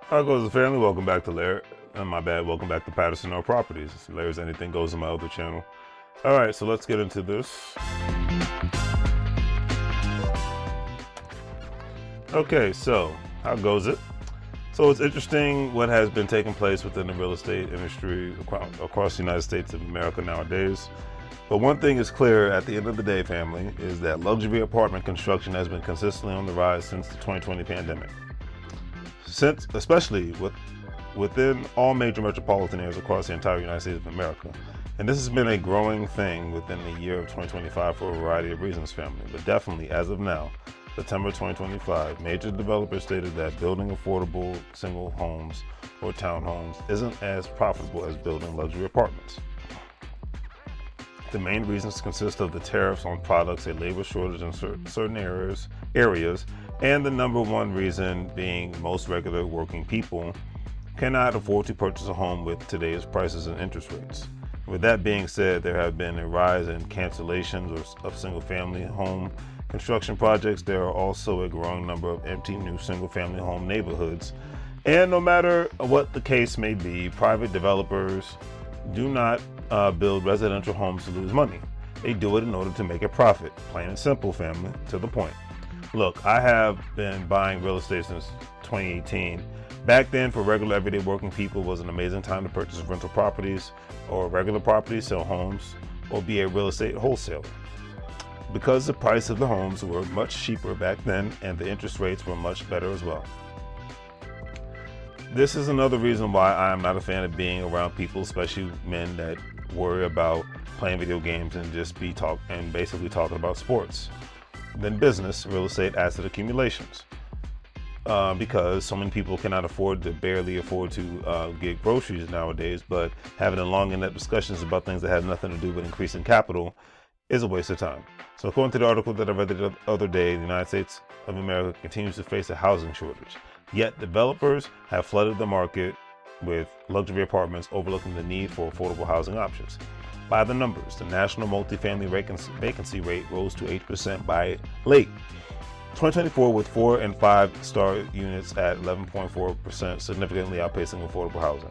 How goes the family? Welcome back to welcome back to Patterson Or Properties. Larry's Anything Goes on my other channel. All right, so let's get into this. Okay, so how goes it? So it's interesting what has been taking place within the real estate industry across the United States of America nowadays. But one thing is clear at the end of the day, family, is that luxury apartment construction has been consistently on the rise since the 2020 pandemic. Especially within all major metropolitan areas across the entire United States of America. And this has been a growing thing within the year of 2025 for a variety of reasons, family. But definitely, as of now, September 2025, major developers stated that building affordable single homes or townhomes isn't as profitable as building luxury apartments. The main reasons consist of the tariffs on products, a labor shortage in certain areas, and the number one reason being most regular working people cannot afford to purchase a home with today's prices and interest rates. With that being said, there have been a rise in cancellations of single-family home construction projects. There are also a growing number of empty new single-family home neighborhoods. And no matter what the case may be, private developers do not build residential homes to lose money. They do it in order to make a profit. Plain and simple, family, to the point. Look, I have been buying real estate since 2018. Back then, for regular everyday working people, was an amazing time to purchase rental properties or regular properties, sell homes, or be a real estate wholesaler. Because the price of the homes were much cheaper back then and the interest rates were much better as well. This is another reason why I am not a fan of being around people, especially men, that worry about playing video games and basically talking about sports. Then business, real estate, asset accumulations. Because so many people cannot barely afford to get groceries nowadays, but having a long in-depth discussions about things that have nothing to do with increasing capital is a waste of time. So according to the article that I read the other day, the United States of America continues to face a housing shortage. Yet developers have flooded the market with luxury apartments, overlooking the need for affordable housing options. By the numbers, the national multifamily vacancy rate rose to 8% by late 2024, with 4 and 5 star units at 11.4%, significantly outpacing affordable housing.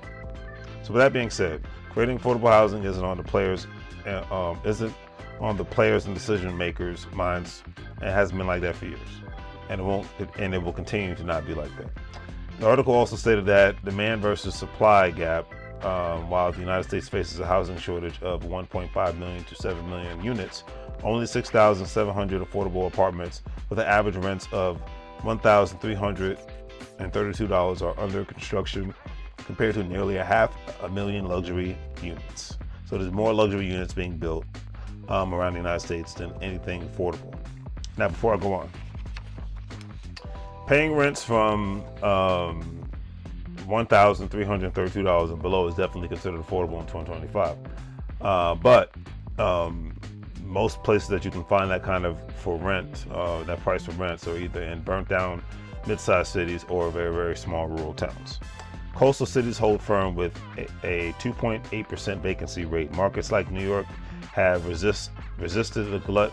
So with that being said, creating affordable housing isn't on the players and decision makers' minds. It hasn't been like that for years, and it will continue to not be like that. The article also stated that demand versus supply gap, while the United States faces a housing shortage of 1.5 million to 7 million units, only 6,700 affordable apartments with an average rents of $1,332 are under construction, compared to nearly 500,000 luxury units. So there's more luxury units being built around the United States than anything affordable. Now, before I go on, paying rents from $1,332 and below is definitely considered affordable in 2025. But most places that you can find that kind of for rent, that price for rents, are either in burnt down mid-sized cities or very, very small rural towns. Coastal cities hold firm with a 2.8% vacancy rate. Markets like New York have resisted the glut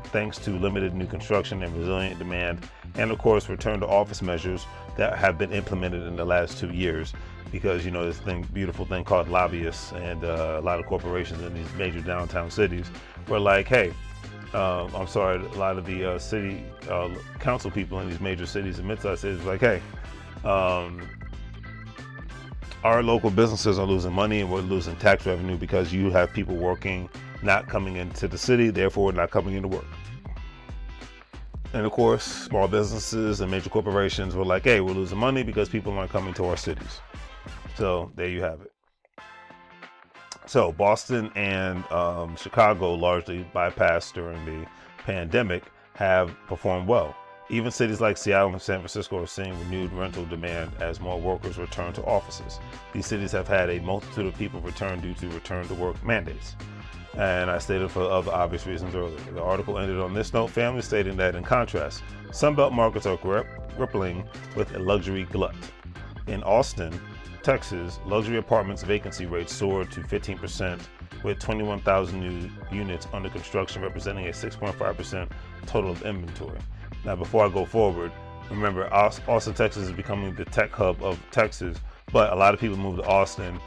thanks to limited new construction and resilient demand, and of course return to office measures that have been implemented in the last 2 years, because this beautiful thing called lobbyists and a lot of corporations in these major downtown cities were like, hey, a lot of the city council people in these major cities and mid-sized cities were like, hey, our local businesses are losing money and we're losing tax revenue because you have people working not coming into the city, therefore not coming into work. And of course, small businesses and major corporations were like, hey, we're losing money because people aren't coming to our cities. So there you have it. So Boston and Chicago, largely bypassed during the pandemic, have performed well. Even cities like Seattle and San Francisco are seeing renewed rental demand as more workers return to offices. These cities have had a multitude of people return due to return to work mandates. And I stated for other obvious reasons earlier. The article ended on this note, family, stating that in contrast, Sunbelt markets are grappling with a luxury glut. In Austin, Texas, luxury apartments vacancy rate soared to 15%, with 21,000 new units under construction, representing a 6.5% total of inventory. Now, before I go forward, Remember, Austin, Texas is becoming the tech hub of Texas, but a lot of people move to Austin,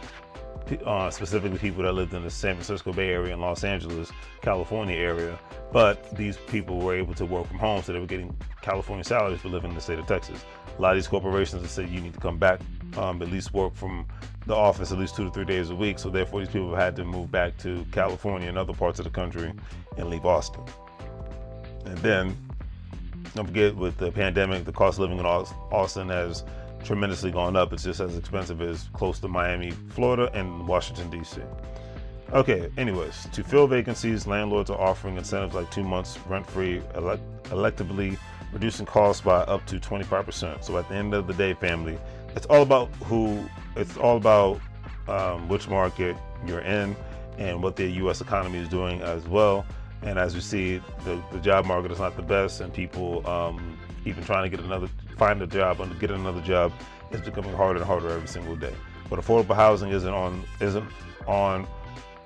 specifically people that lived in the San Francisco Bay Area and Los Angeles, California area. But these people were able to work from home, so they were getting California salaries but living in the state of Texas. A lot of these corporations have said you need to come back, at least work from the office at least 2 to 3 days a week. So therefore, these people have had to move back to California and other parts of the country and leave Austin. And then, don't forget, with the pandemic, the cost of living in Austin has tremendously gone up. It's just as expensive as close to Miami, Florida, and Washington, D.C. Okay, anyways, to fill vacancies, landlords are offering incentives like 2 months rent-free, electively reducing costs by up to 25%. So at the end of the day, family, it's all about which market you're in and what the U.S. economy is doing as well. And as we see, the job market is not the best, and people even trying to find a job and get another job is becoming harder and harder every single day. But affordable housing isn't on,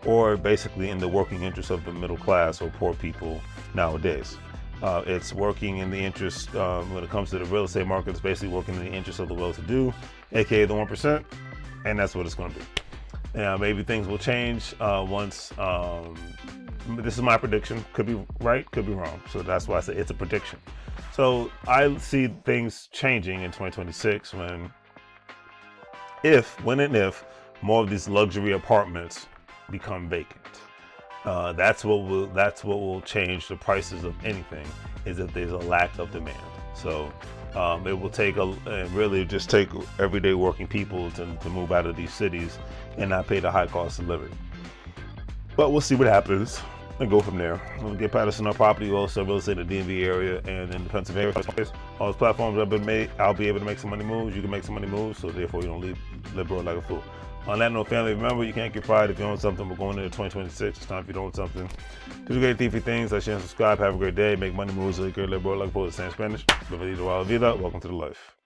or basically in the working interest of the middle class or poor people nowadays. It's working in the interest, when it comes to the real estate market, it's basically working in the interest of the well-to-do, aka the 1%, and that's what it's going to be. Now, maybe things will change once. This is my prediction. Could be right, could be wrong. So that's why I say it's a prediction. So I see things changing in 2026 when and if more of these luxury apartments become vacant. That's what will change the prices of anything, is if there's a lack of demand. So it will take really just take everyday working people to move out of these cities and not pay the high cost of living. But we'll see what happens and go from there. We'll get Patterson our property, also real estate in the DMV area and in the Pennsylvania. All those platforms have been made. I'll be able to make some money moves. You can make some money moves, so therefore you don't live broad like a fool. On that note, family, remember, you can't get fired if you own something. We're going into 2026. It's time for you to own something. Do great things. Like, share, and subscribe. Have a great day. Make money moves so you can live broad like a fool. Say in Spanish. Bienvenido a la vida. Welcome to the life.